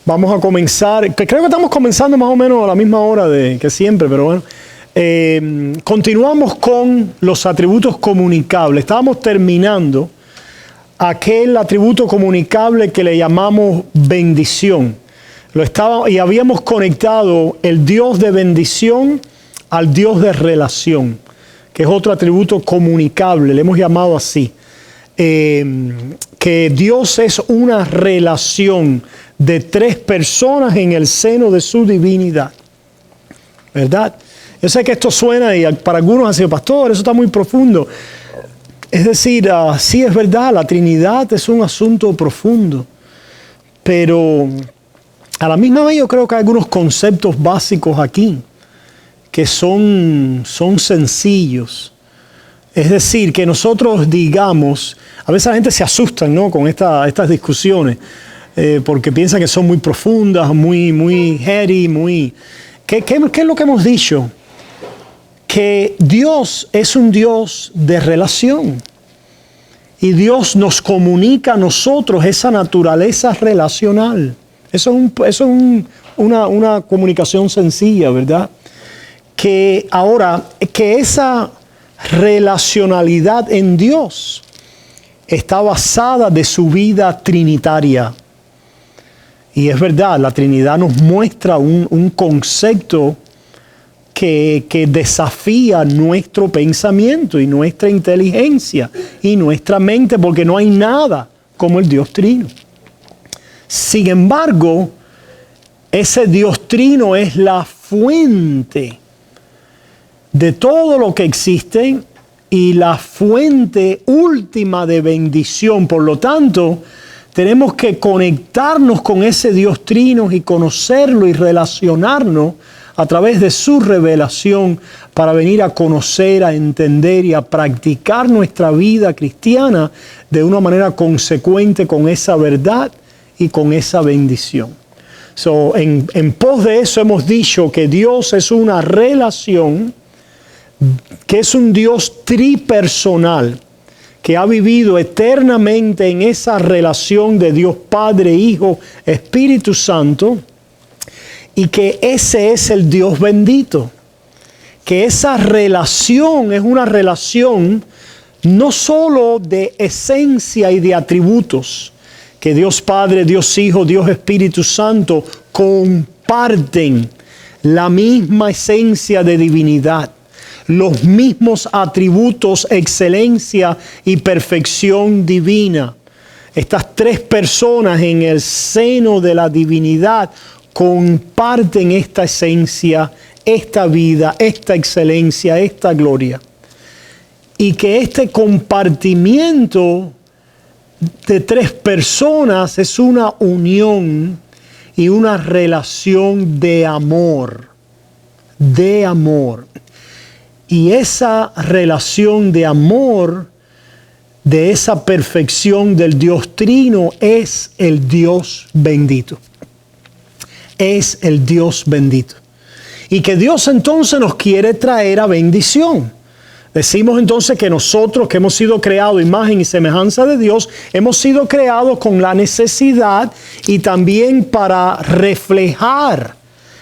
Vamos a comenzar, que creo que estamos comenzando más o menos a la misma hora que siempre, pero bueno. Continuamos con los atributos comunicables. Estábamos terminando aquel atributo comunicable que le llamamos bendición. Y habíamos conectado el Dios de bendición al Dios de relación, que es otro atributo comunicable, le hemos llamado así. Que Dios es una relación de tres personas en el seno de su divinidad, ¿verdad? Yo sé que esto suena y para algunos ha sido, pastor, eso está muy profundo. Es decir, sí es verdad, la Trinidad es un asunto profundo, pero a la misma vez yo creo que hay algunos conceptos básicos aquí que son sencillos. Es decir, que nosotros digamos, a veces la gente se asusta, ¿no?, con estas discusiones, porque piensan que son muy profundas, muy heady, muy... ¿Qué es lo que hemos dicho? Que Dios es un Dios de relación. Y Dios nos comunica a nosotros esa naturaleza relacional. Eso es una comunicación sencilla, ¿verdad? Que ahora, que esa relacionalidad en Dios está basada de su vida trinitaria. Y es verdad, la Trinidad nos muestra un concepto que desafía nuestro pensamiento y nuestra inteligencia y nuestra mente, porque no hay nada como el Dios Trino. Sin embargo, ese Dios Trino es la fuente de todo lo que existe y la fuente última de bendición. Por lo tanto, tenemos que conectarnos con ese Dios Trino y conocerlo y relacionarnos a través de su revelación para venir a conocer, a entender y a practicar nuestra vida cristiana de una manera consecuente con esa verdad y con esa bendición. En pos de eso hemos dicho que Dios es una relación, que es un Dios tripersonal, que ha vivido eternamente en esa relación de Dios Padre, Hijo, Espíritu Santo, y que ese es el Dios bendito. Que esa relación es una relación no solo de esencia y de atributos, que Dios Padre, Dios Hijo, Dios Espíritu Santo comparten la misma esencia de divinidad, los mismos atributos, excelencia y perfección divina. Estas tres personas en el seno de la divinidad comparten esta esencia, esta vida, esta excelencia, esta gloria. Y que este compartimiento de tres personas es una unión y una relación de amor. De amor. Y esa relación de amor, de esa perfección del Dios Trino, es el Dios bendito. Es el Dios bendito. Y que Dios entonces nos quiere traer a bendición. Decimos entonces que nosotros que hemos sido creados imagen y semejanza de Dios, hemos sido creados con la necesidad y también para reflejar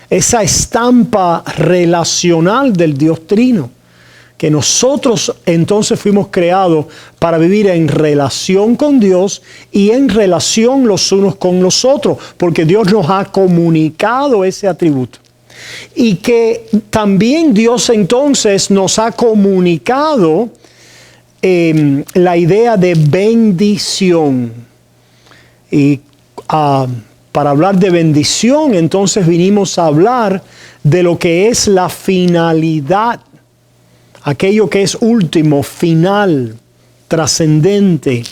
esa estampa relacional del Dios Trino. Que nosotros entonces fuimos creados para vivir en relación con Dios y en relación los unos con los otros, porque Dios nos ha comunicado ese atributo. Y que también Dios entonces nos ha comunicado la idea de bendición. Y para hablar de bendición, entonces vinimos a hablar de lo que es la finalidad, aquello que es último, final, trascendente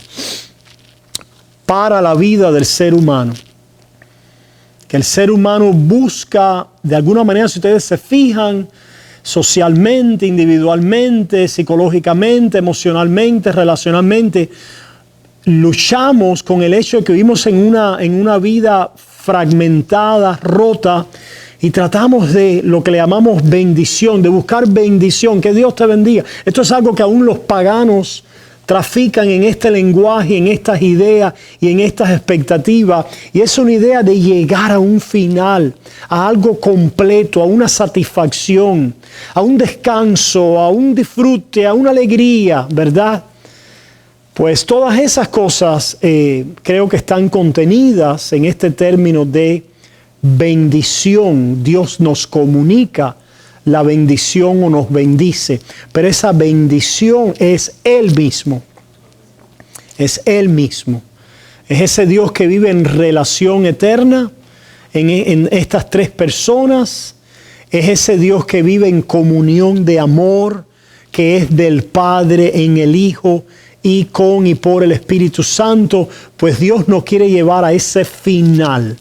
para la vida del ser humano. Que el ser humano busca, de alguna manera, si ustedes se fijan, socialmente, individualmente, psicológicamente, emocionalmente, relacionalmente, luchamos con el hecho de que vivimos en una vida fragmentada, rota, y tratamos de lo que le llamamos bendición, de buscar bendición, que Dios te bendiga. Esto es algo que aún los paganos trafican en este lenguaje, en estas ideas y en estas expectativas. Y es una idea de llegar a un final, a algo completo, a una satisfacción, a un descanso, a un disfrute, a una alegría, ¿verdad? Pues todas esas cosas creo que están contenidas en este término de bendición. Dios nos comunica la bendición o nos bendice, pero esa bendición es Él mismo. Es Él mismo. Es ese Dios que vive en relación eterna en estas tres personas. Es ese Dios que vive en comunión de amor, que es del Padre en el Hijo y con y por el Espíritu Santo. Pues Dios nos quiere llevar a ese final.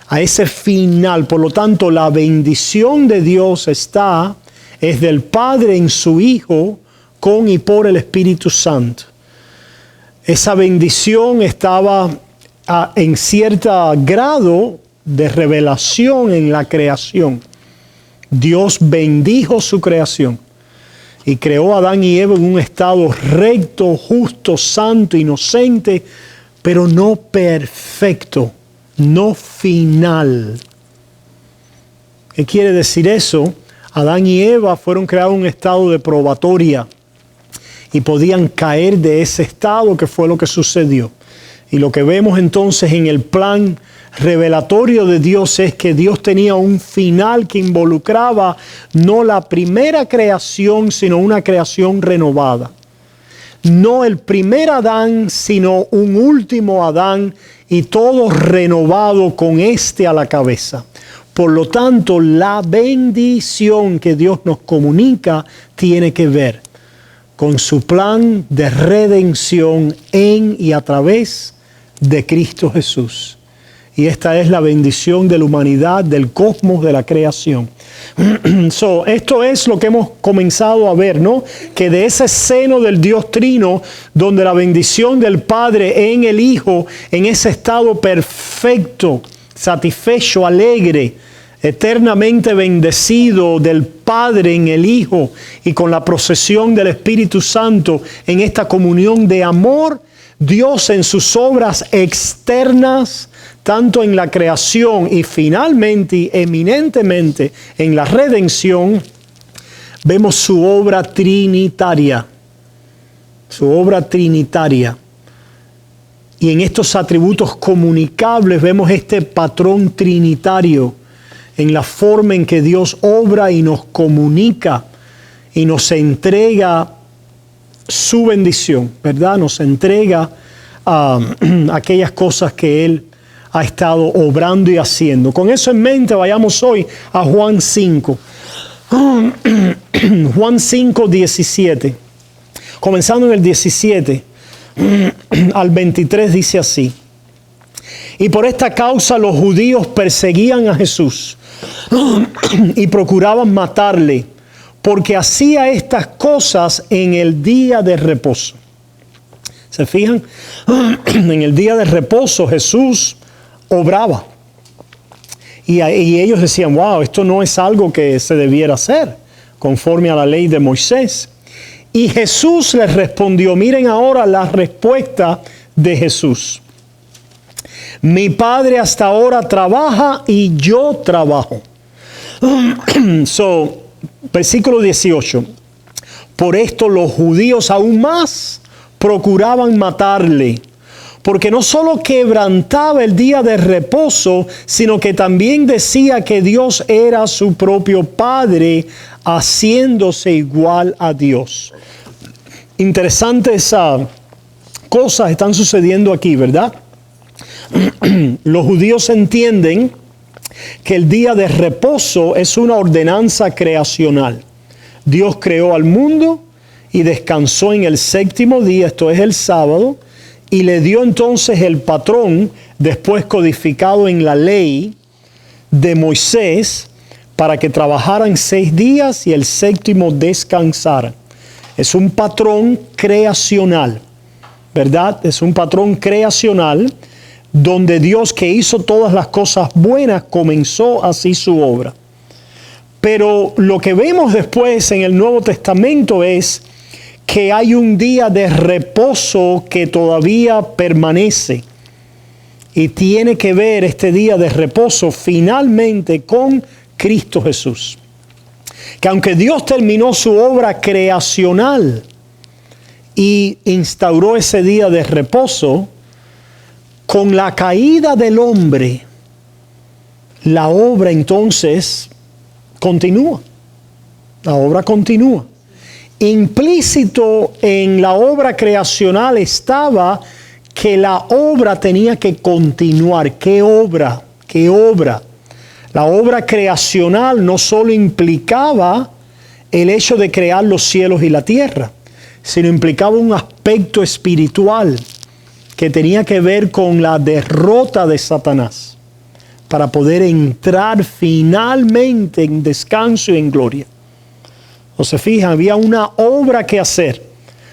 A ese final. Por lo tanto, la bendición de Dios es del Padre en su Hijo, con y por el Espíritu Santo. Esa bendición estaba en cierto grado de revelación en la creación. Dios bendijo su creación y creó a Adán y Eva en un estado recto, justo, santo, inocente, pero no perfecto. No final. ¿Qué quiere decir eso? Adán y Eva fueron creados en un estado de probatoria y podían caer de ese estado, que fue lo que sucedió. Y lo que vemos entonces en el plan revelatorio de Dios es que Dios tenía un final que involucraba no la primera creación, sino una creación renovada. No el primer Adán, sino un último Adán, y todo renovado con a la cabeza. Por lo tanto, la bendición que Dios nos comunica tiene que ver con su plan de redención en y a través de Cristo Jesús. Y esta es la bendición de la humanidad, del cosmos, de la creación. Esto es lo que hemos comenzado a ver, ¿no? Que de ese seno del Dios Trino, donde la bendición del Padre en el Hijo, en ese estado perfecto, satisfecho, alegre, eternamente bendecido del Padre en el Hijo y con la procesión del Espíritu Santo en esta comunión de amor, Dios en sus obras externas, tanto en la creación y finalmente y eminentemente en la redención, vemos su obra trinitaria. Su obra trinitaria. Y en estos atributos comunicables vemos este patrón trinitario en la forma en que Dios obra y nos comunica y nos entrega su bendición, ¿verdad? Nos entrega aquellas cosas que Él ha estado obrando y haciendo. Con eso en mente, vayamos hoy a Juan 5. Juan 5, 17. Comenzando en el 17 al 23 dice así: y por esta causa los judíos perseguían a Jesús y procuraban matarle, porque hacía estas cosas en el día de reposo. ¿Se fijan? En el día de reposo Jesús obraba. Y ellos decían, wow, esto no es algo que se debiera hacer conforme a la ley de Moisés. Y Jesús les respondió, miren ahora la respuesta de Jesús. Mi Padre hasta ahora trabaja y yo trabajo. Versículo 18. Por esto los judíos aún más procuraban matarle, porque no solo quebrantaba el día de reposo, sino que también decía que Dios era su propio Padre, haciéndose igual a Dios. Interesantes cosas están sucediendo aquí, ¿verdad? Los judíos entienden que el día de reposo es una ordenanza creacional. Dios creó al mundo y descansó en el séptimo día, esto es el sábado, y le dio entonces el patrón, después codificado en la ley de Moisés, para que trabajaran 6 días y el séptimo descansaran. Es un patrón creacional, ¿verdad? Es un patrón creacional donde Dios, que hizo todas las cosas buenas, comenzó así su obra. Pero lo que vemos después en el Nuevo Testamento es que hay un día de reposo que todavía permanece. Y tiene que ver este día de reposo finalmente con Cristo Jesús. Que aunque Dios terminó su obra creacional y instauró ese día de reposo, con la caída del hombre, la obra entonces continúa. La obra continúa. Implícito en la obra creacional estaba que la obra tenía que continuar. ¿Qué obra? ¿Qué obra? La obra creacional no solo implicaba el hecho de crear los cielos y la tierra, sino implicaba un aspecto espiritual que tenía que ver con la derrota de Satanás para poder entrar finalmente en descanso y en gloria. O se fijan, había una obra que hacer.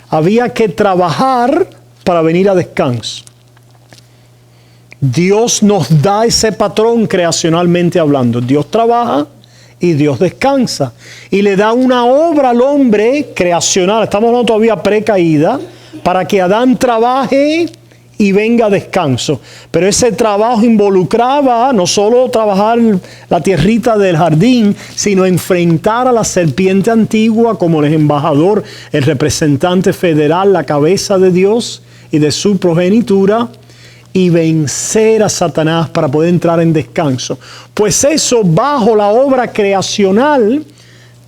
Había que trabajar para venir a descanso. Dios nos da ese patrón creacionalmente hablando. Dios trabaja y Dios descansa. Y le da una obra al hombre creacional. Estamos hablando todavía precaída, para que Adán trabaje y venga descanso. Pero ese trabajo involucraba no solo trabajar la tierrita del jardín, sino enfrentar a la serpiente antigua como el embajador, el representante federal, la cabeza de Dios y de su progenitura, y vencer a Satanás para poder entrar en descanso. Pues eso bajo la obra creacional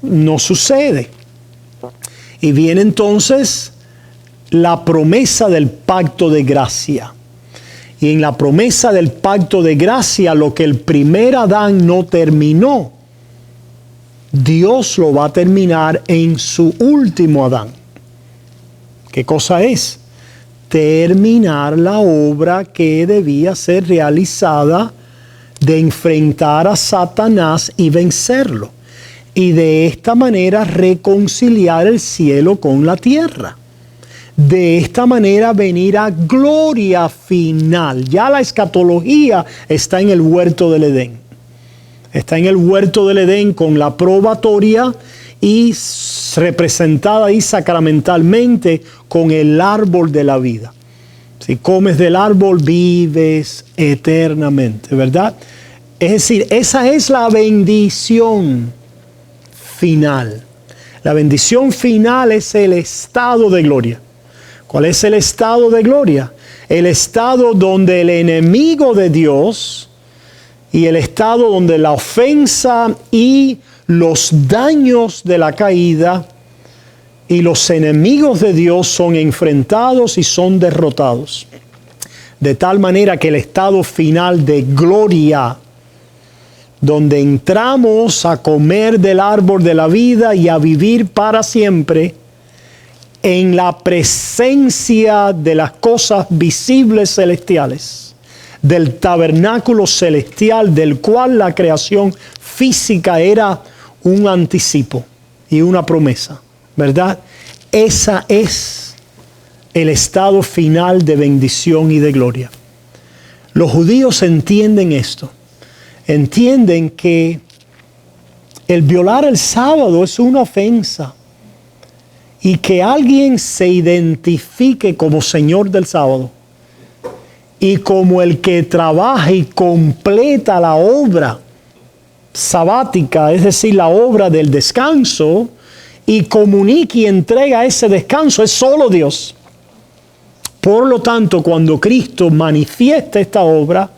no sucede. Y viene entonces la promesa del pacto de gracia. Y en la promesa del pacto de gracia, lo que el primer Adán no terminó, Dios lo va a terminar en su último Adán. ¿Qué cosa es? Terminar la obra que debía ser realizada de enfrentar a Satanás y vencerlo. Y de esta manera reconciliar el cielo con la tierra. De esta manera venir a gloria final. Ya la escatología está en el huerto del Edén. Está en el huerto del Edén con la probatoria y representada ahí sacramentalmente con el árbol de la vida. Si comes del árbol, vives eternamente, ¿verdad? Es decir, esa es la bendición final. La bendición final es el estado de gloria. ¿Cuál es el estado de gloria? El estado donde el enemigo de Dios y el estado donde la ofensa y los daños de la caída y los enemigos de Dios son enfrentados y son derrotados. De tal manera que el estado final de gloria, donde entramos a comer del árbol de la vida y a vivir para siempre, en la presencia de las cosas visibles celestiales, del tabernáculo celestial, del cual la creación física era un anticipo y una promesa, ¿verdad? Esa es el estado final de bendición y de gloria. Los judíos entienden esto. Entienden que el violar el sábado es una ofensa. Y que alguien se identifique como Señor del sábado y como el que trabaja y completa la obra sabática, es decir, la obra del descanso, y comunica y entrega ese descanso, es solo Dios. Por lo tanto, cuando Cristo manifiesta esta obra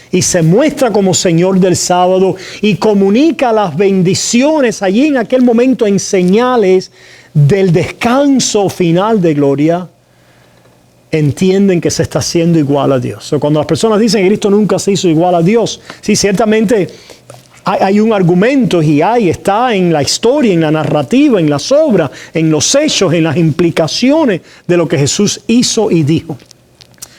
y se muestra como Señor del sábado y comunica las bendiciones allí en aquel momento en señales del descanso final de gloria, entienden que se está haciendo igual a Dios. O cuando las personas dicen que Cristo nunca se hizo igual a Dios, sí, ciertamente hay un argumento y está en la historia, en la narrativa, en las obras, en los hechos, en las implicaciones de lo que Jesús hizo y dijo.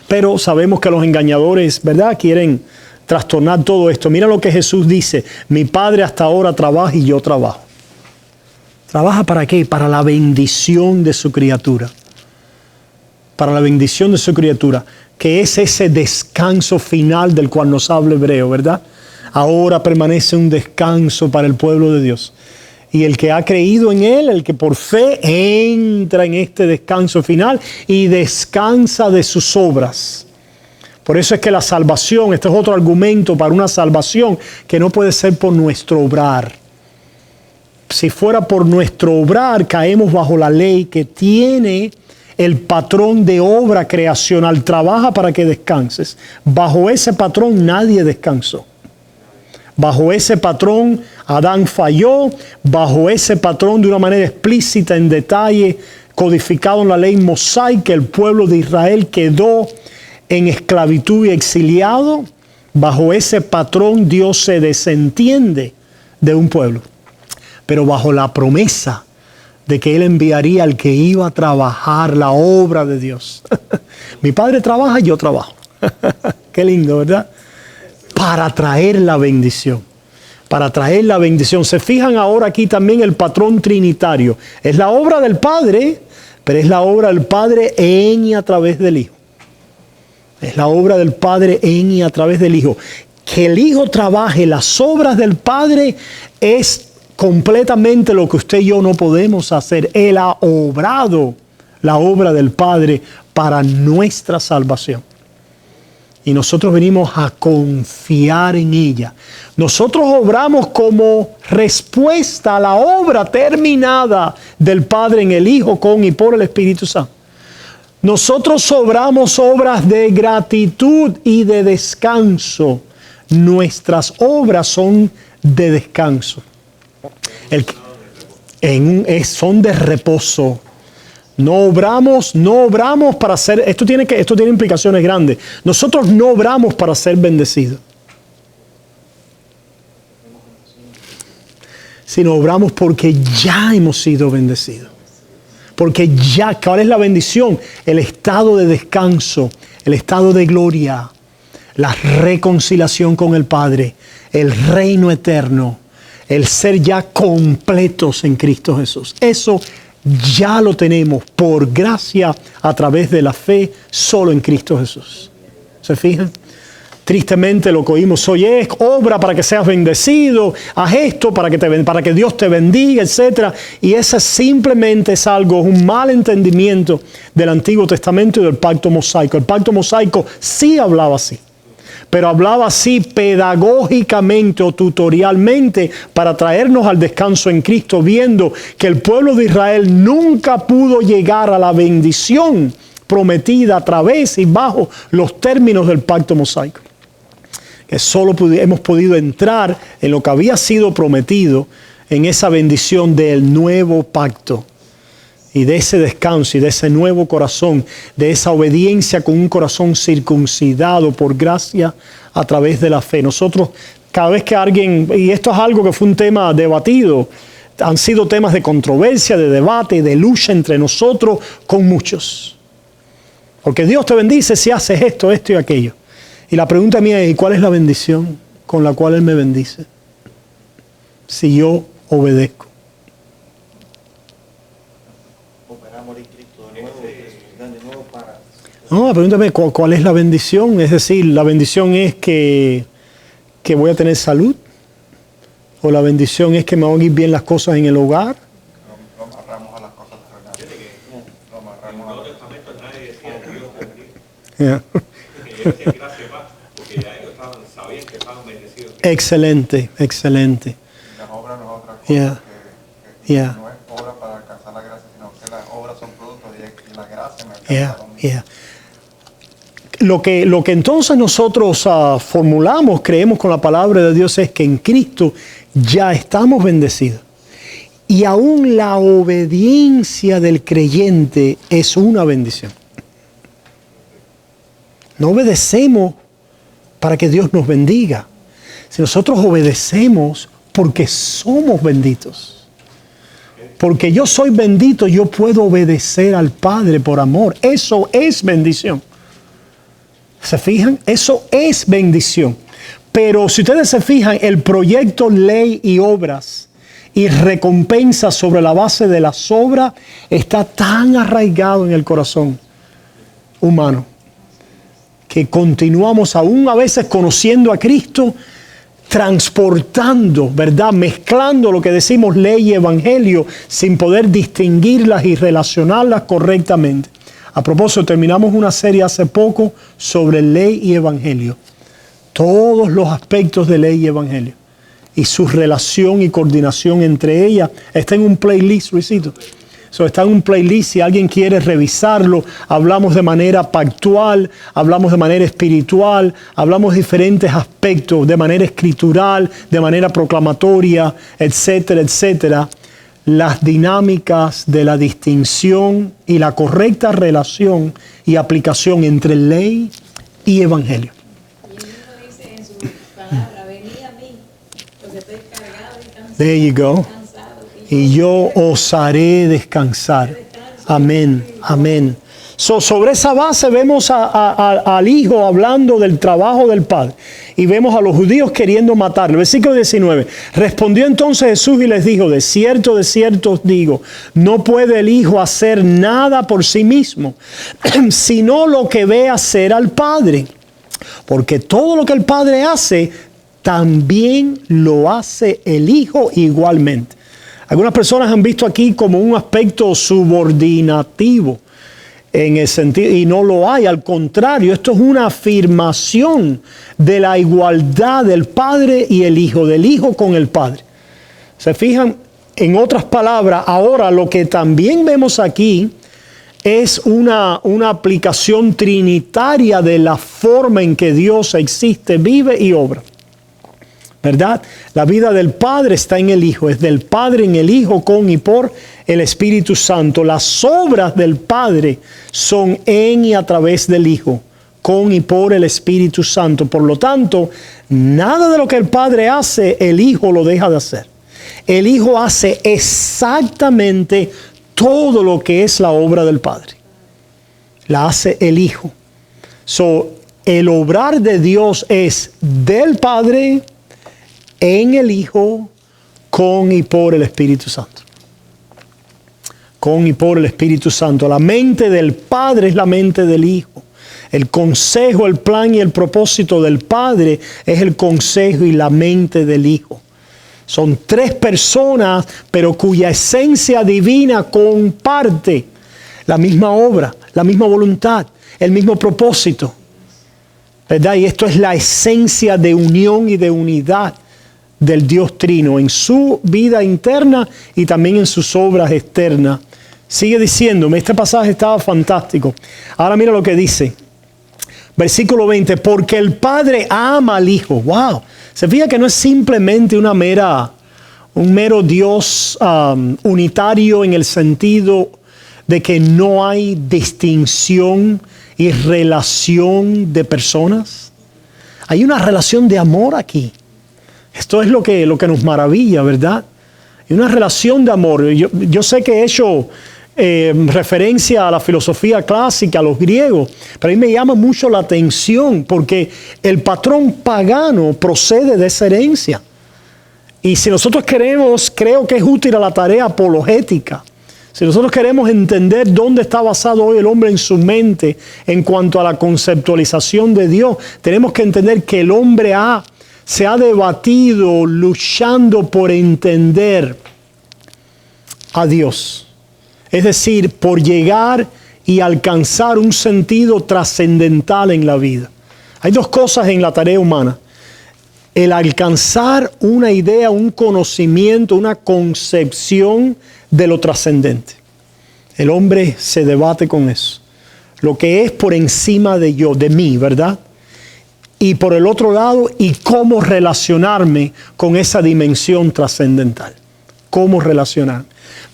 Pero sabemos que los engañadores, ¿verdad?, quieren trastornar todo esto. Mira lo que Jesús dice: mi Padre hasta ahora trabaja y yo trabajo. ¿Trabaja para qué? Para la bendición de su criatura. Para la bendición de su criatura, que es ese descanso final del cual nos habla Hebreo, ¿verdad? Ahora permanece un descanso para el pueblo de Dios. Y el que ha creído en Él, el que por fe entra en este descanso final y descansa de sus obras. Por eso es que la salvación, este es otro argumento para una salvación que no puede ser por nuestro obrar. Si fuera por nuestro obrar, caemos bajo la ley que tiene el patrón de obra creacional. Trabaja para que descanses. Bajo ese patrón nadie descansó. Bajo ese patrón Adán falló. Bajo ese patrón, de una manera explícita, en detalle, codificado en la ley mosaica, el pueblo de Israel quedó en esclavitud y exiliado. Bajo ese patrón Dios se desentiende de un pueblo. Pero bajo la promesa de que Él enviaría al que iba a trabajar la obra de Dios. Mi Padre trabaja y yo trabajo. Qué lindo, ¿verdad? Para traer la bendición. Para traer la bendición. Se fijan ahora aquí también el patrón trinitario. Es la obra del Padre, pero es la obra del Padre en y a través del Hijo. Es la obra del Padre en y a través del Hijo. Que el Hijo trabaje las obras del Padre es completamente lo que usted y yo no podemos hacer. Él ha obrado la obra del Padre para nuestra salvación. Y nosotros venimos a confiar en ella. Nosotros obramos como respuesta a la obra terminada del Padre en el Hijo, con y por el Espíritu Santo. Nosotros obramos obras de gratitud y de descanso. Nuestras obras son de descanso. Son de reposo. No obramos para ser, esto tiene implicaciones grandes. Nosotros no obramos para ser bendecidos, sino obramos porque ya hemos sido bendecidos. Porque ya, ¿cuál es la bendición? El estado de descanso, el estado de gloria, la reconciliación con el Padre, el reino eterno, el ser ya completos en Cristo Jesús. Eso ya lo tenemos por gracia a través de la fe solo en Cristo Jesús. ¿Se fijan? Tristemente lo que oímos hoy es: obra para que seas bendecido, haz esto para que Dios te bendiga, etc. Y eso simplemente es un mal entendimiento del Antiguo Testamento y del Pacto Mosaico. El Pacto Mosaico sí hablaba así, pero hablaba así pedagógicamente o tutorialmente para traernos al descanso en Cristo, viendo que el pueblo de Israel nunca pudo llegar a la bendición prometida a través y bajo los términos del Pacto Mosaico. Que solo hemos podido entrar en lo que había sido prometido, en esa bendición del nuevo pacto. Y de ese descanso y de ese nuevo corazón, de esa obediencia con un corazón circuncidado por gracia a través de la fe. Nosotros, cada vez que alguien, y esto es algo que fue un tema debatido, han sido temas de controversia, de debate, de lucha entre nosotros con muchos. Porque Dios te bendice si haces esto, esto y aquello. Y la pregunta mía es: ¿y cuál es la bendición con la cual Él me bendice? Si yo obedezco. No, pregúntame, ¿cuál es la bendición? Es decir, ¿la bendición es que voy a tener salud? ¿O la bendición es que me van a ir bien las cosas en el hogar? Lo amarramos a las cosas terrenales. Lo amarramos a las cosas. Excelente, excelente. Las obras no es otra cosa que no es obra para alcanzar la gracia, sino que las obras son productos y la gracia me alcanza. Lo que entonces nosotros formulamos, creemos con la palabra de Dios, es que en Cristo ya estamos bendecidos. Y aún la obediencia del creyente es una bendición. No obedecemos para que Dios nos bendiga. Si nosotros obedecemos porque somos benditos. Porque yo soy bendito, yo puedo obedecer al Padre por amor. Eso es bendición. ¿Se fijan? Eso es bendición. Pero si ustedes se fijan, el proyecto ley y obras y recompensa sobre la base de las obras está tan arraigado en el corazón humano que continuamos aún a veces conociendo a Cristo, transportando, ¿verdad? Mezclando lo que decimos ley y evangelio sin poder distinguirlas y relacionarlas correctamente. A propósito, terminamos una serie hace poco sobre ley y evangelio. Todos los aspectos de ley y evangelio y su relación y coordinación entre ellas está en un playlist, Luisito. Está en un playlist, si alguien quiere revisarlo. Hablamos de manera pactual, hablamos de manera espiritual, hablamos de diferentes aspectos, de manera escritural, de manera proclamatoria, etcétera, etcétera. Las dinámicas de la distinción y la correcta relación y aplicación entre ley y evangelio. Y él mismo dice en su palabra, venid a mí, los que estéis cargados y cansados. There you go. Y yo os haré descansar. Amén, amén. Sobre esa base vemos al Hijo hablando del trabajo del Padre. Y vemos a los judíos queriendo matarlo. Versículo 19. Respondió entonces Jesús y les dijo, de cierto os digo, no puede el Hijo hacer nada por sí mismo, sino lo que ve hacer al Padre. Porque todo lo que el Padre hace, también lo hace el Hijo igualmente. Algunas personas han visto aquí como un aspecto subordinativo en el sentido, y no lo hay, al contrario, esto es una afirmación de la igualdad del Padre y el Hijo, del Hijo con el Padre. ¿Se fijan? En otras palabras, ahora lo que también vemos aquí es una aplicación trinitaria de la forma en que Dios existe, vive y obra. ¿Verdad? La vida del Padre está en el Hijo, es del Padre en el Hijo, con y por el Espíritu Santo. Las obras del Padre son en y a través del Hijo, con y por el Espíritu Santo. Por lo tanto, nada de lo que el Padre hace, el Hijo lo deja de hacer. El Hijo hace exactamente todo lo que es la obra del Padre. La hace el Hijo. El obrar de Dios es del Padre, en el Hijo, con y por el Espíritu Santo. Con y por el Espíritu Santo. La mente del Padre es la mente del Hijo. El consejo, el plan y el propósito del Padre es el consejo y la mente del Hijo. Son tres personas, pero cuya esencia divina comparte la misma obra, la misma voluntad, el mismo propósito. ¿Verdad? Y esto es la esencia de unión y de unidad del Dios Trino en su vida interna y también en sus obras externas. Sigue diciéndome, este pasaje estaba fantástico. Ahora mira lo que dice. Versículo 20, porque el Padre ama al Hijo. Wow. Se fija que no es simplemente un mero Dios unitario en el sentido de que no hay distinción y relación de personas. Hay una relación de amor aquí. Esto es lo que nos maravilla, ¿verdad? Y una relación de amor. Yo sé que he hecho referencia a la filosofía clásica, a los griegos, pero a mí me llama mucho la atención porque el patrón pagano procede de esa herencia. Y si nosotros creo que es útil a la tarea apologética. Si nosotros queremos entender dónde está basado hoy el hombre en su mente en cuanto a la conceptualización de Dios, tenemos que entender que el hombre se ha debatido luchando por entender a Dios. Es decir, por llegar y alcanzar un sentido trascendental en la vida. Hay dos cosas en la tarea humana. El alcanzar una idea, un conocimiento, una concepción de lo trascendente. El hombre se debate con eso. Lo que es por encima de mí, ¿verdad? Y por el otro lado, y cómo relacionarme con esa dimensión trascendental. Cómo relacionar.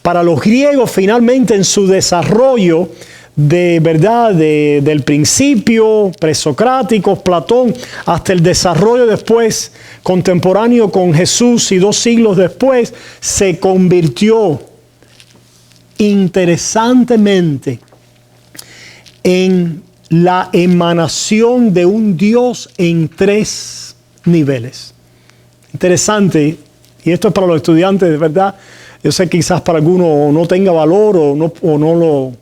Para los griegos, finalmente, en su desarrollo del principio presocrático, Platón, hasta el desarrollo después contemporáneo con Jesús y 2 siglos después, se convirtió interesantemente en la emanación de un Dios en 3 niveles. Interesante, y esto es para los estudiantes, de verdad. Yo sé que quizás para algunos no tenga valor o no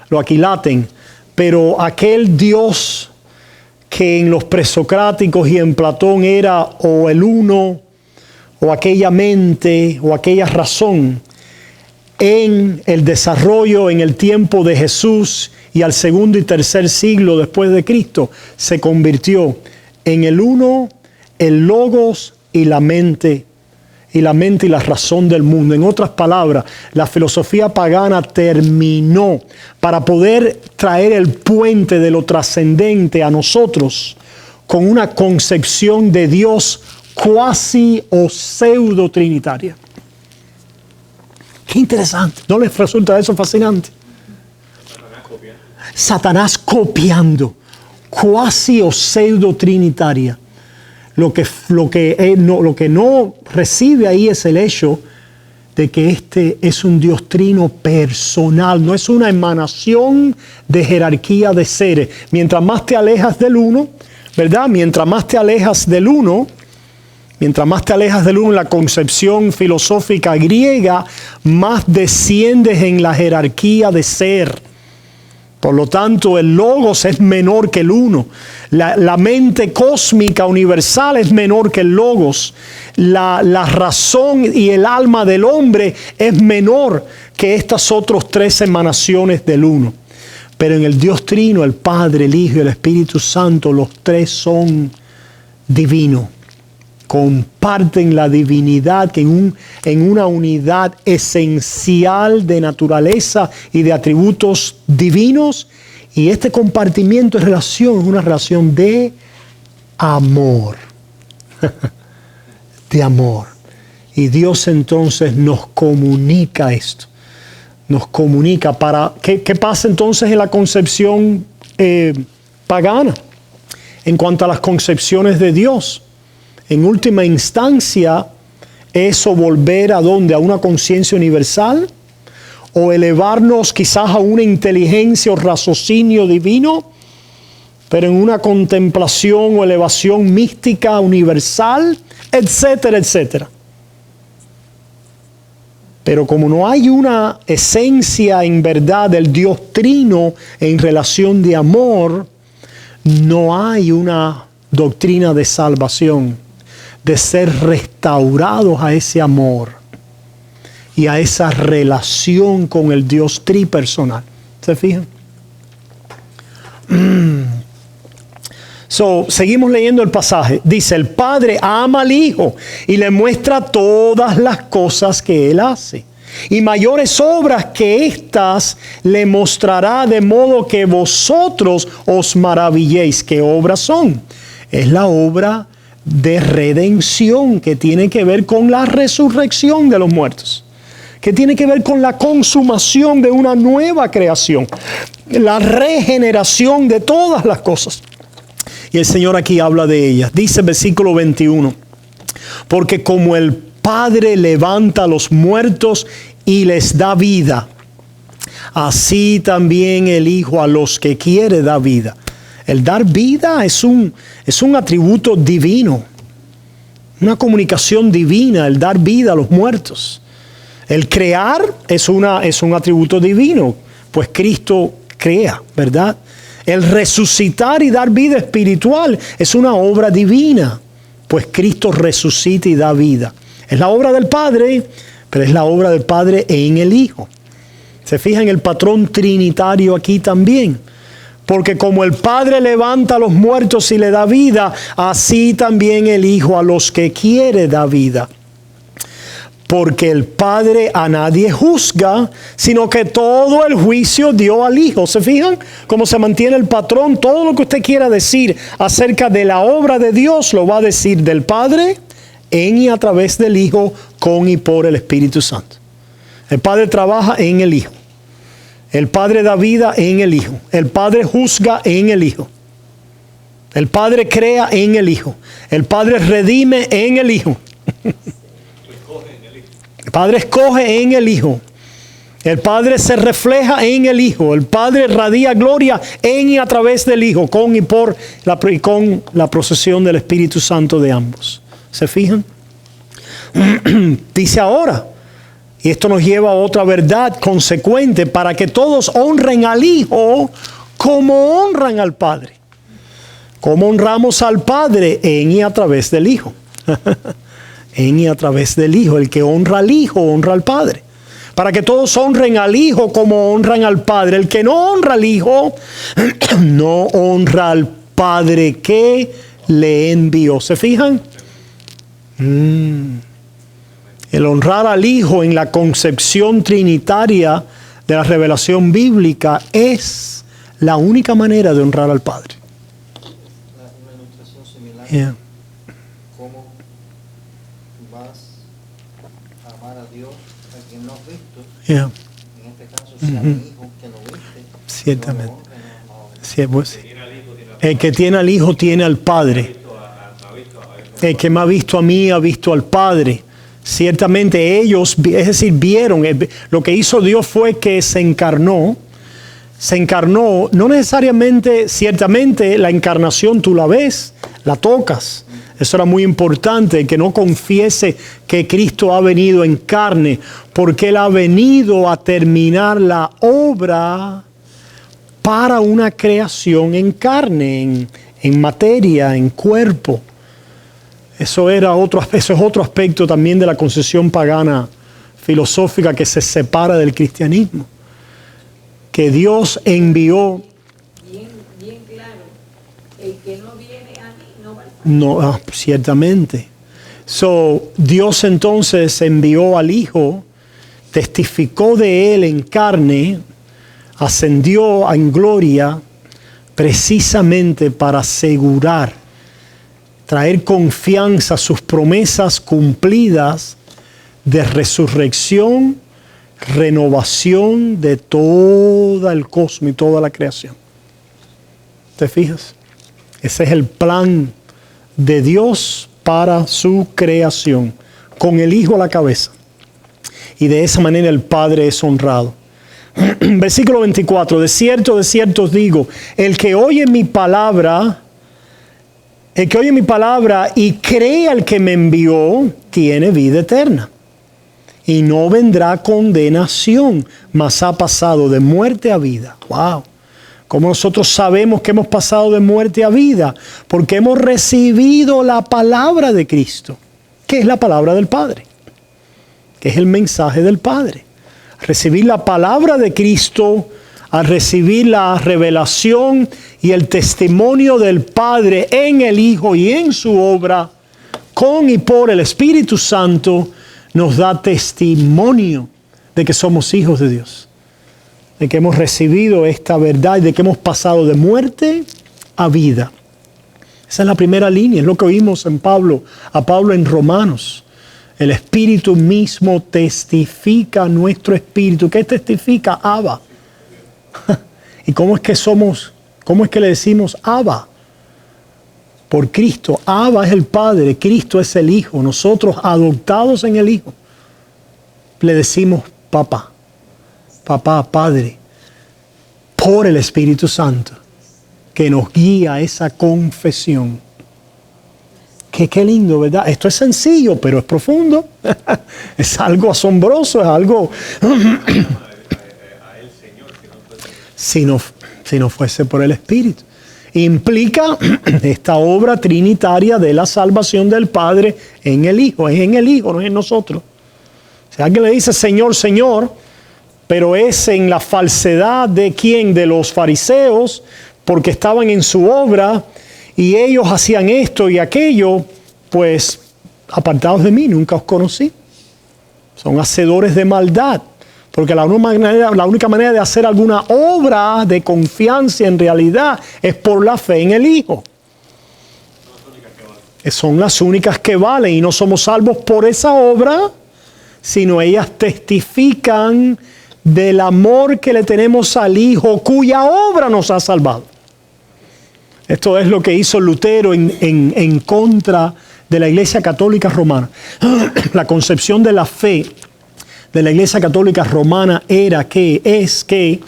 lo aquilaten, pero aquel Dios que en los presocráticos y en Platón era o el uno, o aquella mente, o aquella razón. En el desarrollo, en el tiempo de Jesús y al segundo y tercer siglo después de Cristo, se convirtió en el uno, el logos y la mente y la razón del mundo. En otras palabras, la filosofía pagana terminó para poder traer el puente de lo trascendente a nosotros con una concepción de Dios cuasi o pseudo trinitaria. Qué interesante. ¿No les resulta eso fascinante? Satanás copiando, cuasi o pseudo trinitaria. Lo que no recibe ahí es el hecho de que este es un Dios trino personal, no es una emanación de jerarquía de seres. Mientras más te alejas del uno, ¿verdad? Mientras más te alejas del uno en la concepción filosófica griega, más desciendes en la jerarquía de ser. Por lo tanto, el logos es menor que el uno. La mente cósmica universal es menor que el logos. La razón y el alma del hombre es menor que estas otras tres emanaciones del uno. Pero en el Dios Trino, el Padre, el Hijo y el Espíritu Santo, los tres son divinos. Comparten la divinidad en una unidad esencial de naturaleza y de atributos divinos. Y este compartimiento de relación es una relación de amor. De amor. Y Dios entonces nos comunica esto. Nos comunica para... ¿Qué pasa entonces en la concepción pagana? En cuanto a las concepciones de Dios. En última instancia, eso volver a ¿dónde? A una conciencia universal, o elevarnos quizás a una inteligencia o raciocinio divino, pero en una contemplación o elevación mística universal, etcétera, etcétera. Pero como no hay una esencia en verdad del Dios Trino en relación de amor, no hay una doctrina de salvación, de ser restaurados a ese amor y a esa relación con el Dios tripersonal. ¿Se fijan? Seguimos leyendo el pasaje. Dice, el Padre ama al Hijo y le muestra todas las cosas que Él hace. Y mayores obras que estas le mostrará, de modo que vosotros os maravilléis. ¿Qué obras son? Es la obra de redención, que tiene que ver con la resurrección de los muertos, que tiene que ver con la consumación de una nueva creación, la regeneración de todas las cosas. Y el Señor aquí habla de ellas. Dice versículo 21, porque como el Padre levanta a los muertos y les da vida, así también el Hijo a los que quiere da vida. El dar vida es un atributo divino, una comunicación divina, el dar vida a los muertos. El crear es un atributo divino, pues Cristo crea, ¿verdad? El resucitar y dar vida espiritual es una obra divina, pues Cristo resucita y da vida. Es la obra del Padre, pero es la obra del Padre en el Hijo. Se fija en el patrón trinitario aquí también. Porque como el Padre levanta a los muertos y le da vida, así también el Hijo a los que quiere da vida. Porque el Padre a nadie juzga, sino que todo el juicio dio al Hijo. ¿Se fijan cómo se mantiene el patrón? Todo lo que usted quiera decir acerca de la obra de Dios lo va a decir del Padre en y a través del Hijo, con y por el Espíritu Santo. El Padre trabaja en el Hijo. El Padre da vida en el Hijo. El Padre juzga en el Hijo. El Padre crea en el Hijo. El Padre redime en el Hijo. El Padre escoge en el Hijo. El Padre se refleja en el Hijo. El Padre radia gloria en y a través del Hijo, con y por con la procesión del Espíritu Santo de ambos. ¿Se fijan? Dice ahora, y esto nos lleva a otra verdad consecuente, para que todos honren al Hijo como honran al Padre. ¿Cómo honramos al Padre? En y a través del Hijo. En y a través del Hijo. El que honra al Hijo, honra al Padre. Para que todos honren al Hijo como honran al Padre. El que no honra al Hijo, no honra al Padre que le envió. ¿Se fijan? El honrar al Hijo en la concepción trinitaria de la revelación bíblica es la única manera de honrar al Padre. Una ilustración similar. Yeah. ¿Cómo vas a amar a Dios a quien no has visto? Yeah. En este caso, si a mi hijo que no viste, Ciertamente. no lo honra, no. Sí, pues, el que tiene al Hijo tiene al Padre. El que me ha visto a mí ha visto al Padre. Ciertamente ellos, es decir, vieron, lo que hizo Dios fue que se encarnó, no necesariamente, ciertamente la encarnación tú la ves, la tocas. Eso era muy importante, que no confiese que Cristo ha venido en carne, porque Él ha venido a terminar la obra para una creación en carne, en materia, en cuerpo. Eso es otro aspecto también de la concepción pagana filosófica que se separa del cristianismo. Que Dios envió. Bien claro. El que no viene a mí no va al Padre. No, ciertamente. Dios entonces envió al Hijo, testificó de Él en carne, ascendió en gloria, precisamente para asegurar, traer confianza a sus promesas cumplidas de resurrección, renovación de todo el cosmos y toda la creación. ¿Te fijas? Ese es el plan de Dios para su creación, con el Hijo a la cabeza. Y de esa manera el Padre es honrado. Versículo 24, de cierto os digo, el que oye mi palabra y cree al que me envió, tiene vida eterna. Y no vendrá condenación, mas ha pasado de muerte a vida. ¡Wow! ¿Cómo nosotros sabemos que hemos pasado de muerte a vida? Porque hemos recibido la palabra de Cristo, que es la palabra del Padre, que es el mensaje del Padre. Recibir la palabra de Cristo, al recibir la revelación y el testimonio del Padre en el Hijo y en su obra, con y por el Espíritu Santo, nos da testimonio de que somos hijos de Dios, de que hemos recibido esta verdad y de que hemos pasado de muerte a vida. Esa es la primera línea, es lo que oímos a Pablo en Romanos. El Espíritu mismo testifica a nuestro espíritu. ¿Qué testifica? Abba. ¿Y cómo es que le decimos Abba? Por Cristo. Abba es el Padre, Cristo es el Hijo. Nosotros, adoptados en el Hijo, le decimos papá, Padre, por el Espíritu Santo, que nos guía a esa confesión. Qué lindo, ¿verdad? Esto es sencillo, pero es profundo. Es algo asombroso, es algo... Si no fuese por el Espíritu. Implica esta obra trinitaria de la salvación del Padre en el Hijo. Es en el Hijo, no es en nosotros. Si alguien le dice Señor, Señor, pero es en la falsedad de ¿quién? De los fariseos, porque estaban en su obra y ellos hacían esto y aquello, pues apartados de mí, nunca os conocí. Son hacedores de maldad. Porque la única manera de hacer alguna obra de confianza en realidad es por la fe en el Hijo. Son las únicas que valen y no somos salvos por esa obra, sino ellas testifican del amor que le tenemos al Hijo, cuya obra nos ha salvado. Esto es lo que hizo Lutero en contra de la Iglesia Católica Romana. La concepción de la fe de la Iglesia Católica Romana es que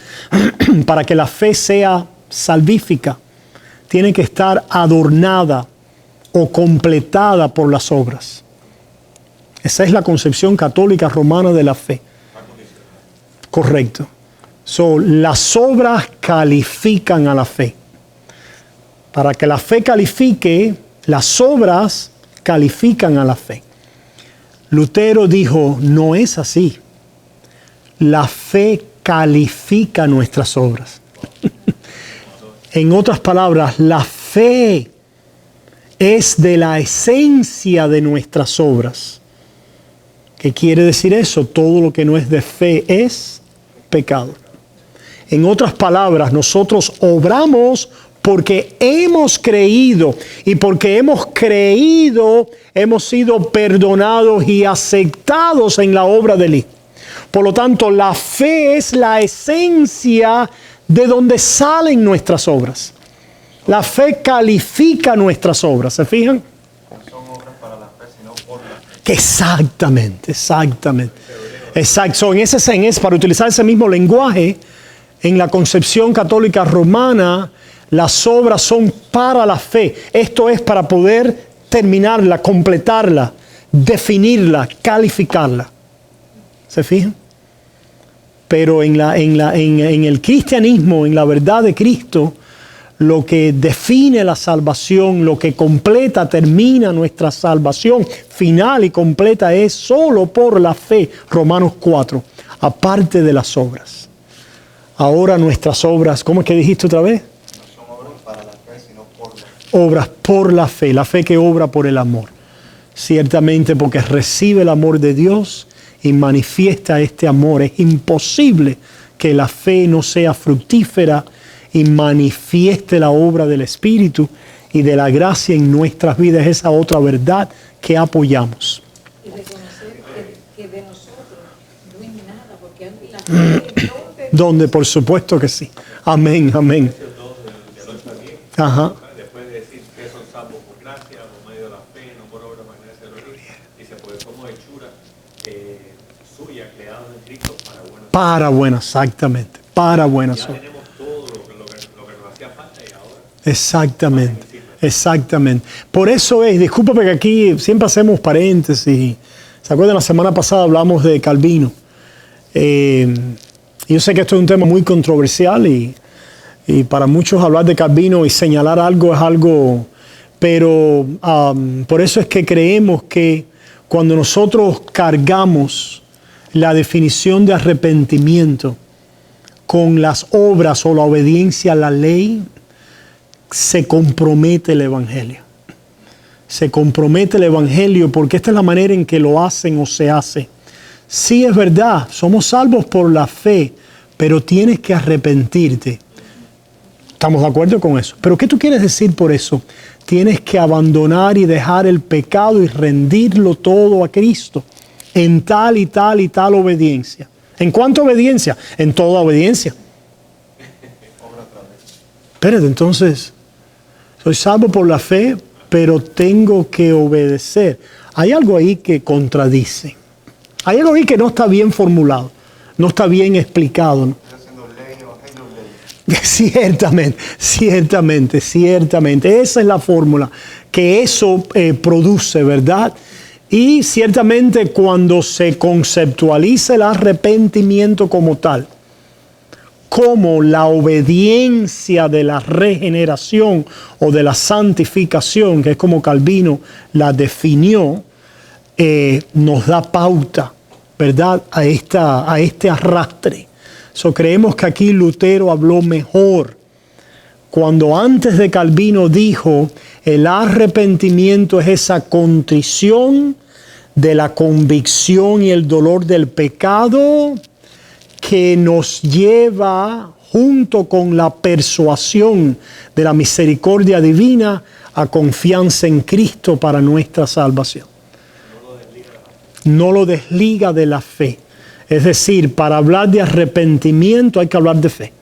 para que la fe sea salvífica, tiene que estar adornada o completada por las obras. Esa es la concepción católica romana de la fe. Correcto. Las obras califican a la fe. Para que la fe califique, las obras califican a la fe. Lutero dijo, no es así. La fe califica nuestras obras. En otras palabras, la fe es de la esencia de nuestras obras. ¿Qué quiere decir eso? Todo lo que no es de fe es pecado. En otras palabras, nosotros obramos porque hemos creído, y porque hemos creído, hemos sido perdonados y aceptados en la obra del Hijo. Por lo tanto, la fe es la esencia de donde salen nuestras obras. La fe califica nuestras obras, ¿se fijan? No son obras para la fe, sino por la fe. Exactamente. Exacto. Para utilizar ese mismo lenguaje, en la concepción católica romana, las obras son para la fe. Esto es para poder terminarla, completarla, definirla, calificarla. ¿Se fijan? Pero en el cristianismo, en la verdad de Cristo, lo que define la salvación, lo que completa, termina nuestra salvación final y completa es solo por la fe. Romanos 4, aparte de las obras. Ahora nuestras obras, ¿cómo es que dijiste otra vez? No son obras para la fe, sino por la fe. Obras por la fe que obra por el amor. Ciertamente porque recibe el amor de Dios y manifiesta este amor. Es imposible que la fe no sea fructífera y manifieste la obra del Espíritu y de la gracia en nuestras vidas. Esa otra verdad que apoyamos. Y reconocer que de nosotros no es nada, porque la fe es Donde por supuesto que sí. Amén. Ajá. Después de decir que son salvos por gracia, por medio de la fe, no por obra, más gracia de los hijos, dice, pues somos hechura suya, creados en Cristo para buenas. Para buenas, exactamente. Para buenas. Ya tenemos todo lo que nos hacía falta y ahora. Exactamente. Por eso discúlpame que aquí siempre hacemos paréntesis. ¿Se acuerdan? La semana pasada hablamos de Calvino. Yo sé que esto es un tema muy controversial y para muchos hablar de Calvino y señalar algo es algo, pero por eso es que creemos que cuando nosotros cargamos la definición de arrepentimiento con las obras o la obediencia a la ley, se compromete el Evangelio. Se compromete el Evangelio porque esta es la manera en que lo hacen o se hace. Sí, es verdad, somos salvos por la fe, pero tienes que arrepentirte. ¿Estamos de acuerdo con eso? ¿Pero qué tú quieres decir por eso? Tienes que abandonar y dejar el pecado y rendirlo todo a Cristo en tal y tal y tal obediencia. ¿En cuánta obediencia? En toda obediencia. Espérate, entonces, soy salvo por la fe, pero tengo que obedecer. Hay algo ahí que contradice. Hay algo ahí que no está bien formulado, no está bien explicado, ¿no? Estoy haciendo ley, evangelio, ley. Ciertamente. Esa es la fórmula que eso produce, ¿verdad? Y ciertamente cuando se conceptualiza el arrepentimiento como tal, como la obediencia de la regeneración o de la santificación, que es como Calvino la definió, nos da pauta, ¿verdad?, a este arrastre. Creemos que aquí Lutero habló mejor cuando antes de Calvino dijo el arrepentimiento es esa contrición de la convicción y el dolor del pecado que nos lleva junto con la persuasión de la misericordia divina a confianza en Cristo para nuestra salvación. No lo desliga de la fe. Es decir, para hablar de arrepentimiento hay que hablar de fe.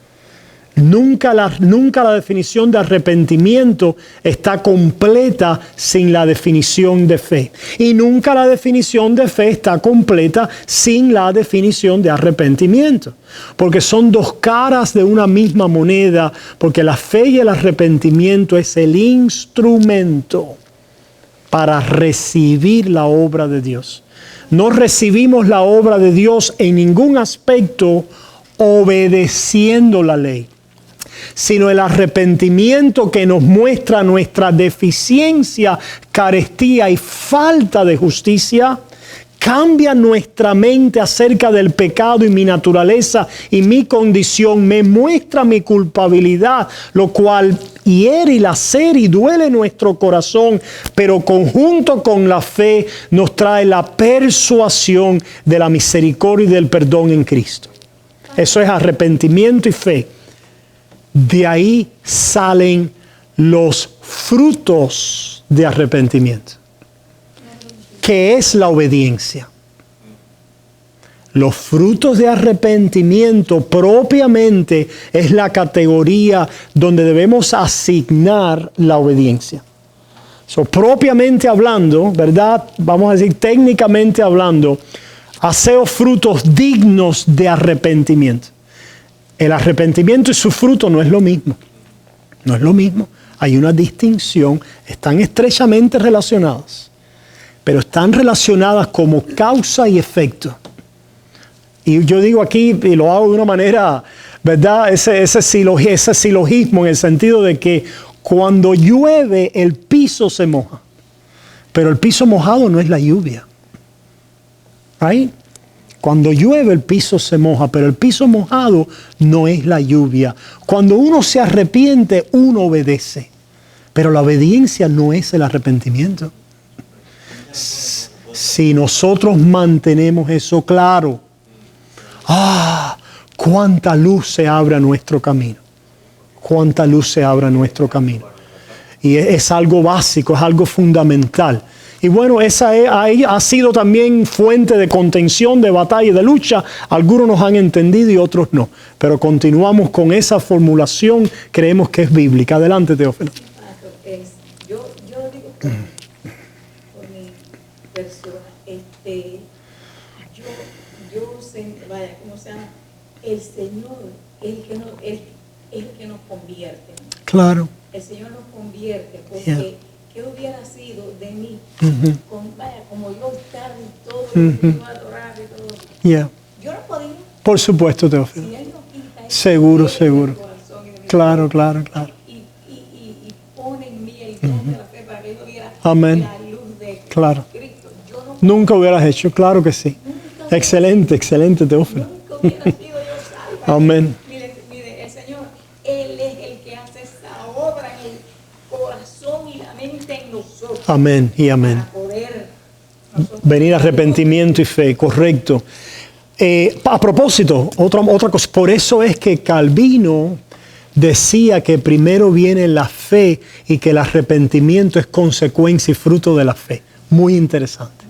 Nunca la definición de arrepentimiento está completa sin la definición de fe. Y nunca la definición de fe está completa sin la definición de arrepentimiento. Porque son dos caras de una misma moneda, porque la fe y el arrepentimiento es el instrumento para recibir la obra de Dios. No recibimos la obra de Dios en ningún aspecto obedeciendo la ley. sino el arrepentimiento que nos muestra nuestra deficiencia, carestía y falta de justicia, cambia nuestra mente acerca del pecado y mi naturaleza y mi condición, me muestra mi culpabilidad, lo cual hiere y lacera y duele nuestro corazón, pero conjunto con la fe nos trae la persuasión de la misericordia y del perdón en Cristo. Eso es arrepentimiento y fe. De ahí salen los frutos de arrepentimiento. ¿Qué es la obediencia? Los frutos de arrepentimiento propiamente es la categoría donde debemos asignar la obediencia. Propiamente hablando, ¿verdad? Vamos a decir técnicamente hablando, hacemos frutos dignos de arrepentimiento. El arrepentimiento y su fruto no es lo mismo. No es lo mismo. Hay una distinción, están estrechamente relacionadas, pero están relacionadas como causa y efecto. Y yo digo aquí, y lo hago de una manera, ¿verdad? Ese silogismo en el sentido de que cuando llueve el piso se moja, pero el piso mojado no es la lluvia. ¿Right? Cuando llueve el piso se moja, pero el piso mojado no es la lluvia. Cuando uno se arrepiente, uno obedece, pero la obediencia no es el arrepentimiento. Si nosotros mantenemos eso claro, cuánta luz se abre a nuestro camino. Cuánta luz se abre a nuestro camino. Y es algo básico, es algo fundamental. Y bueno, esa ha sido también fuente de contención, de batalla y de lucha. Algunos nos han entendido y otros no. Pero continuamos con esa formulación, creemos que es bíblica. Adelante, Teófilo. Yo digo que por mi persona, vaya, como se llama, el Señor es el que nos convierte. Claro. El Señor nos convierte, porque ¿qué hubiera sido de mí? Como yo estar y todo, y yo adorar y todo. Yo no podía. Por supuesto, Teófilo. Si Él nos quita, seguro. Claro. Y pone en mí el don de la fe para que yo viera Amén. la luz de Claro. Cristo. Yo no Nunca hubieras hecho, claro que sí. Excelente, Teófilo. nunca hubiera sido yo salva. Amén. Mire, el Señor, Él es el que hace esa obra en el corazón y la mente en nosotros. Amén y amén. Para poder Venir arrepentimiento y fe, correcto. A propósito, otra cosa, por eso es que Calvino decía que primero viene la fe y que el arrepentimiento es consecuencia y fruto de la fe. Muy interesante.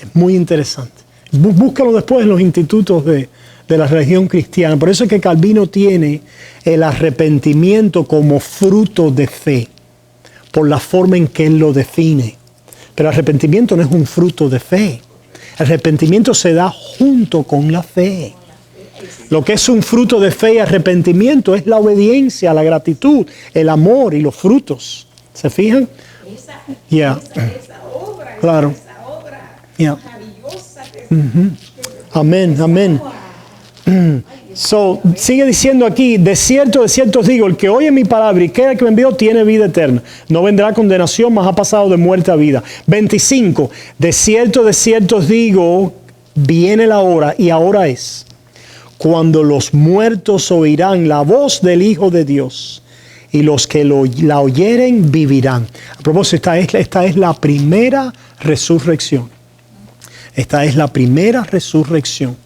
Es muy interesante. Búscalo después en los institutos de la religión cristiana. Por eso es que Calvino tiene el arrepentimiento como fruto de fe, por la forma en que él lo define. Pero el arrepentimiento no es un fruto de fe. El arrepentimiento se da junto con la fe. Lo que es un fruto de fe y arrepentimiento es la obediencia, la gratitud, el amor y los frutos. ¿Se fijan? esa obra, claro. esa obra maravillosa que Amén. Sigue diciendo aquí, de cierto os digo, el que oye mi palabra y queda que me envió tiene vida eterna. No vendrá a condenación, mas ha pasado de muerte a vida. 25, de cierto os digo, viene la hora y ahora es, cuando los muertos oirán la voz del Hijo de Dios y los que la oyeren vivirán. A propósito, esta es la primera resurrección. Esta es la primera resurrección.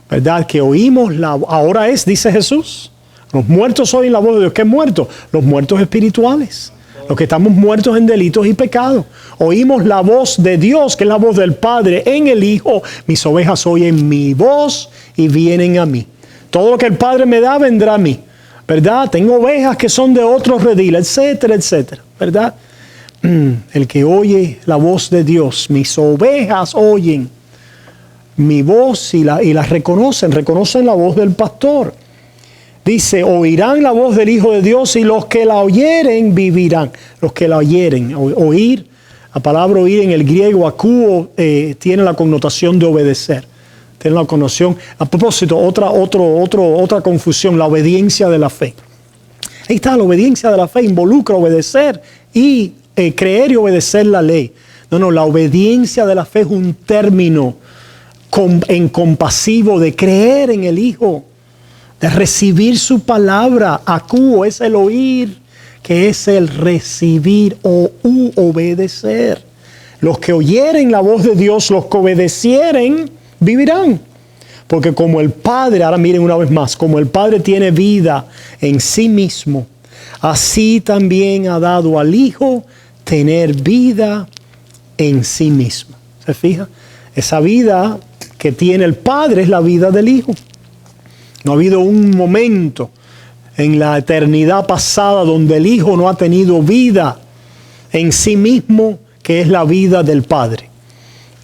¿Verdad? Que oímos ahora es, dice Jesús. Los muertos oyen la voz de Dios. ¿Qué muertos? Los muertos espirituales. Los que estamos muertos en delitos y pecados. Oímos la voz de Dios, que es la voz del Padre en el Hijo. Mis ovejas oyen mi voz y vienen a mí. Todo lo que el Padre me da vendrá a mí. ¿Verdad? Tengo ovejas que son de otros rediles, etcétera, etcétera. ¿Verdad? El que oye la voz de Dios, mis ovejas oyen mi voz y las reconocen la voz del pastor. Dice, oirán la voz del Hijo de Dios y los que la oyeren vivirán. Los que la oyeren, oír, la palabra oír en el griego akúo tiene la connotación de obedecer. Tiene la connotación, a propósito, otra confusión, la obediencia de la fe. Ahí está, la obediencia de la fe involucra obedecer y creer y obedecer la ley. No, la obediencia de la fe es un término encompasivo de creer en el Hijo, de recibir su palabra. Acuo es el oír, que es el recibir o obedecer. Los que oyeren la voz de Dios, los que obedecieren, vivirán. Porque como el Padre, ahora miren una vez más, como el Padre tiene vida en sí mismo, así también ha dado al Hijo tener vida en sí mismo. ¿Se fija? Esa vida que tiene el Padre es la vida del Hijo. No ha habido un momento en la eternidad pasada donde el Hijo no ha tenido vida en sí mismo, que es la vida del Padre.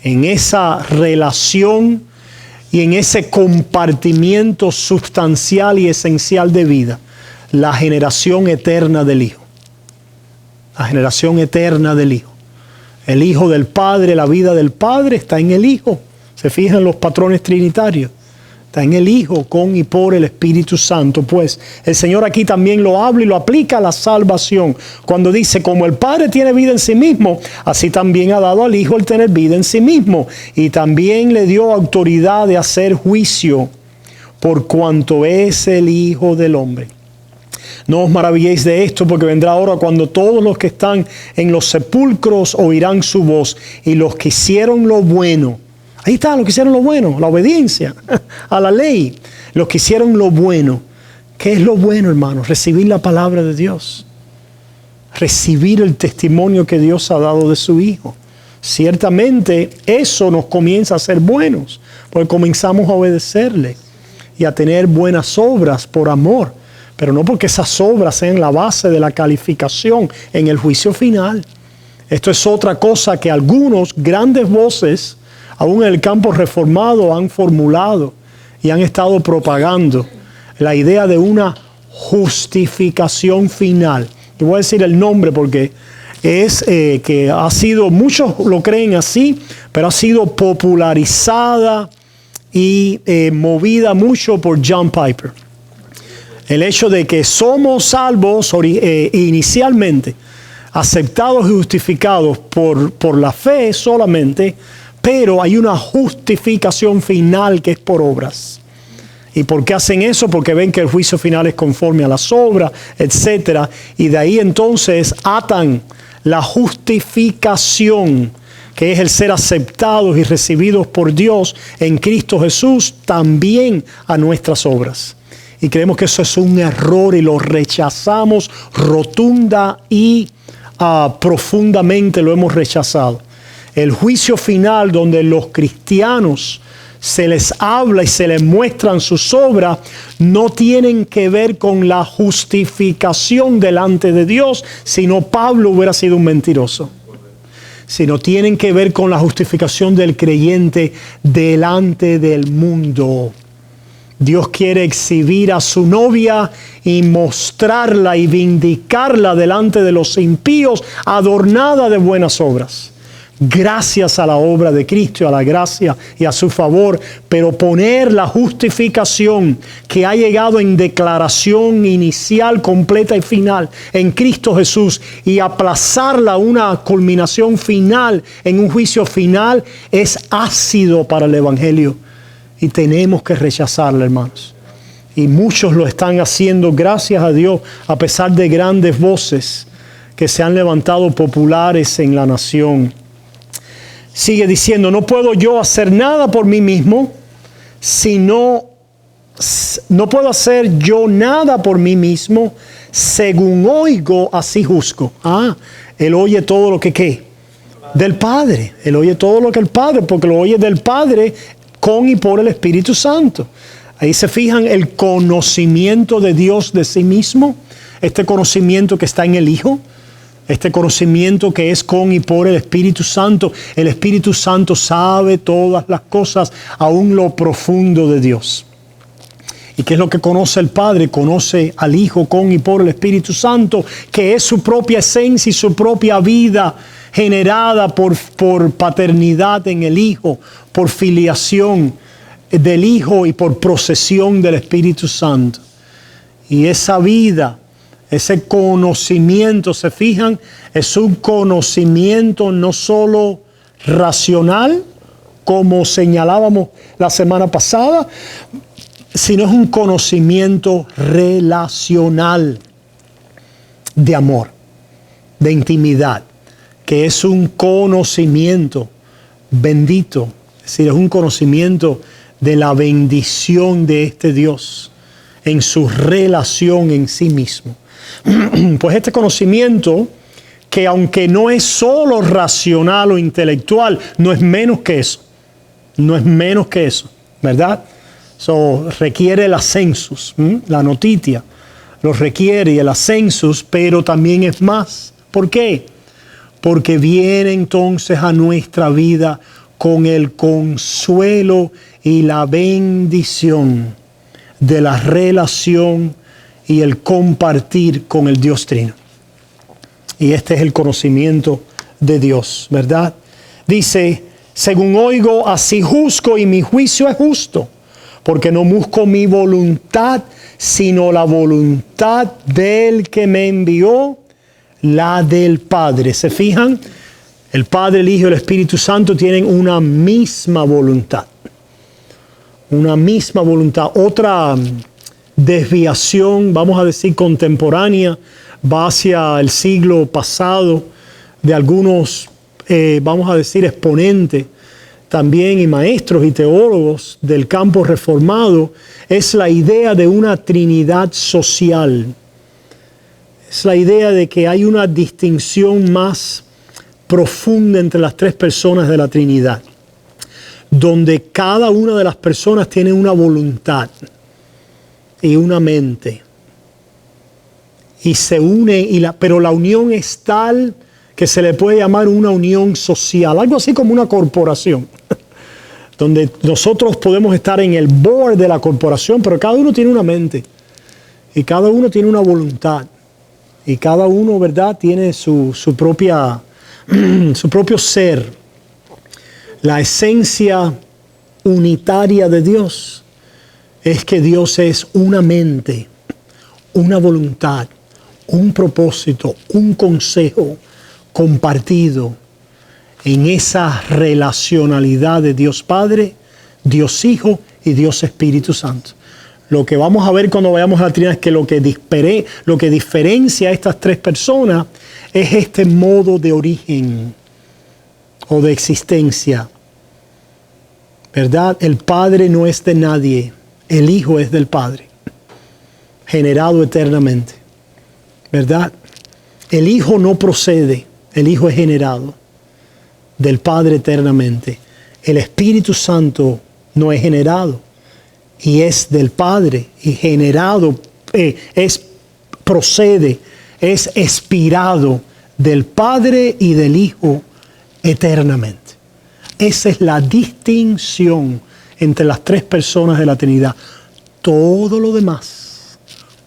En esa relación y en ese compartimiento sustancial y esencial de vida, la generación eterna del Hijo. La generación eterna del Hijo. El Hijo del Padre, la vida del Padre está en el Hijo. Se fijan los patrones trinitarios. Está en el Hijo, con y por el Espíritu Santo. Pues el Señor aquí también lo habla y lo aplica a la salvación. Cuando dice, como el Padre tiene vida en sí mismo, así también ha dado al Hijo el tener vida en sí mismo. Y también le dio autoridad de hacer juicio por cuanto es el Hijo del Hombre. No os maravilléis de esto, porque vendrá hora cuando todos los que están en los sepulcros oirán su voz, y los que hicieron lo bueno. Ahí está, los que hicieron lo bueno, la obediencia a la ley. Los que hicieron lo bueno. ¿Qué es lo bueno, hermanos? Recibir la palabra de Dios. Recibir el testimonio que Dios ha dado de su Hijo. Ciertamente eso nos comienza a ser buenos, porque comenzamos a obedecerle y a tener buenas obras por amor. Pero no porque esas obras sean la base de la calificación en el juicio final. Esto es otra cosa que algunos grandes voces, aún en el campo reformado, han formulado y han estado propagando la idea de una justificación final. Y voy a decir el nombre porque es que ha sido, muchos lo creen así, pero ha sido popularizada y movida mucho por John Piper. El hecho de que somos salvos inicialmente, aceptados y justificados por la fe solamente, pero hay una justificación final que es por obras. ¿Y por qué hacen eso? Porque ven que el juicio final es conforme a las obras, etc. Y de ahí entonces atan la justificación, que es el ser aceptados y recibidos por Dios en Cristo Jesús, también a nuestras obras. Y creemos que eso es un error y lo rechazamos rotunda y profundamente lo hemos rechazado. El juicio final donde los cristianos se les habla y se les muestran sus obras no tienen que ver con la justificación delante de Dios, sino Pablo hubiera sido un mentiroso. Sino tienen que ver con la justificación del creyente delante del mundo. Dios quiere exhibir a su novia y mostrarla y vindicarla delante de los impíos, adornada de buenas obras. Gracias a la obra de Cristo y a la gracia y a su favor, pero poner la justificación que ha llegado en declaración inicial, completa y final en Cristo Jesús y aplazarla a una culminación final en un juicio final es ácido para el Evangelio. Y tenemos que rechazarla, hermanos. Y muchos lo están haciendo, gracias a Dios, a pesar de grandes voces que se han levantado populares en la nación. Sigue diciendo, no puedo yo hacer nada por mí mismo, no puedo hacer yo nada por mí mismo, según oigo, así juzgo. Él oye todo lo que ¿qué? Del Padre. Él oye todo lo que el Padre, porque lo oye del Padre con y por el Espíritu Santo. Ahí se fijan el conocimiento de Dios de sí mismo, este conocimiento que está en el Hijo, este conocimiento que es con y por el Espíritu Santo. El Espíritu Santo sabe todas las cosas, aún lo profundo de Dios. ¿Y qué es lo que conoce el Padre? Conoce al Hijo con y por el Espíritu Santo, que es su propia esencia y su propia vida, generada por paternidad en el Hijo, por filiación del Hijo y por procesión del Espíritu Santo. Y esa vida Ese conocimiento, ¿se fijan? Es un conocimiento no solo racional, como señalábamos la semana pasada, sino es un conocimiento relacional de amor, de intimidad, que es un conocimiento bendito, es decir, es un conocimiento de la bendición de este Dios en su relación en sí mismo. Pues este conocimiento, que aunque no es solo racional o intelectual, no es menos que eso. No es menos que eso, ¿verdad? So, requiere el ascensus, la notitia, lo requiere y el ascensus, pero también es más. ¿Por qué? Porque viene entonces a nuestra vida con el consuelo y la bendición de la relación y el compartir con el Dios Trino. Y este es el conocimiento de Dios, ¿verdad? Dice, según oigo, así juzgo y mi juicio es justo, porque no busco mi voluntad, sino la voluntad del que me envió, la del Padre. ¿Se fijan? El Padre, el Hijo y el Espíritu Santo tienen una misma voluntad. Una misma voluntad. Otra desviación, vamos a decir contemporánea, va hacia el siglo pasado de algunos, vamos a decir, exponentes también y maestros y teólogos del campo reformado, es la idea de una Trinidad social. Es la idea de que hay una distinción más profunda entre las tres personas de la Trinidad, donde cada una de las personas tiene una voluntad y una mente y se une, pero la unión es tal que se le puede llamar una unión social, algo así como una corporación, donde nosotros podemos estar en el board de la corporación, pero cada uno tiene una mente y cada uno tiene una voluntad y cada uno, ¿verdad?, tiene su propio ser. La esencia unitaria de Dios es que Dios es una mente, una voluntad, un propósito, un consejo compartido en esa relacionalidad de Dios Padre, Dios Hijo y Dios Espíritu Santo. Lo que vamos a ver cuando vayamos a la Trinidad es que lo que diferencia a estas tres personas es este modo de origen o de existencia, ¿verdad? El Padre no es de nadie, el Hijo es del Padre, generado eternamente, ¿verdad? El Hijo no procede, el Hijo es generado del Padre eternamente. El Espíritu Santo no es generado y es del Padre y generado, procede, es expirado del Padre y del Hijo eternamente. Esa es la distinción entre las tres personas de la Trinidad. Todo lo demás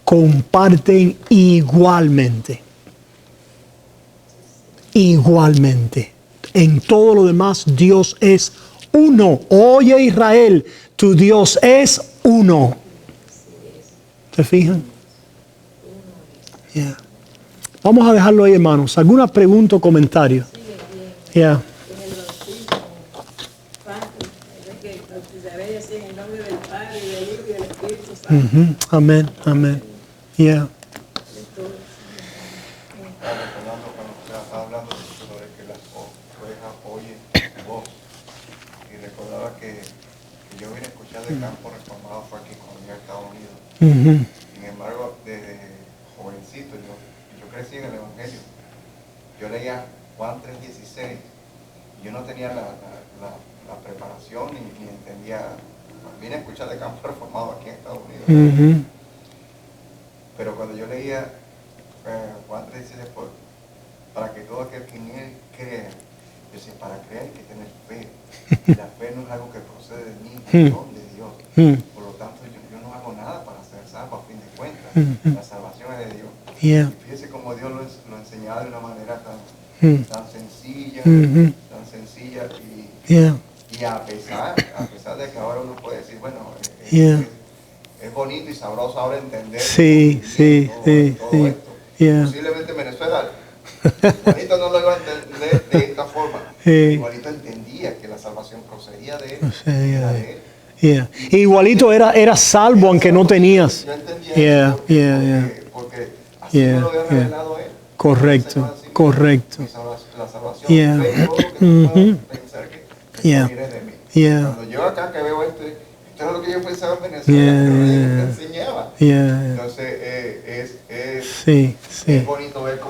comparten igualmente. Igualmente. En todo lo demás Dios es uno. Oye Israel, tu Dios es uno. ¿Se fijan? Yeah. Vamos a dejarlo ahí, hermanos. ¿Alguna pregunta o comentario? Yeah. Amén, amén. Yeah. Recordando cuando usted estaba hablando sobre que las ovejas oyen tu voz, y recordaba que yo vine a escuchar de campo reformado fue aquí cuando vine a Estados Unidos. Sin embargo, desde jovencito yo crecí en el Evangelio. Yo leía Juan 3:16 y yo no tenía la preparación ni entendía. Vine a escuchar de campo reformado aquí en Estados Unidos. Pero cuando yo leía Juan 3:16, para que todo aquel que en él crea, yo decía, para creer hay que tener fe. Y la fe no es algo que procede de mí, es un don de Dios. Por lo tanto, yo no hago nada para ser salvo a fin de cuentas. La salvación es de Dios. Y fíjese cómo Dios lo enseñaba de una manera tan sencilla, y a pesar de que ahora uno puede decir, bueno, es bonito y sabroso ahora entender todo esto, Yeah. Posiblemente en Venezuela, Juanito no lo iba a entender de esta forma. Igualito entendía que la salvación procedía de él. Era de él. Yeah. Igualito era salvo aunque no tenías. Yo entendía Yeah, eso porque así me lo había revelado él. Correcto, correcto. La salvación Yeah. es todo lo que tú puedas pensar que viene de mí. Yeah. Cuando yo acá que veo esto es lo que yo pensaba en Venezuela, pero nadie me enseñaba. Entonces Sí, sí. es bonito ver cómo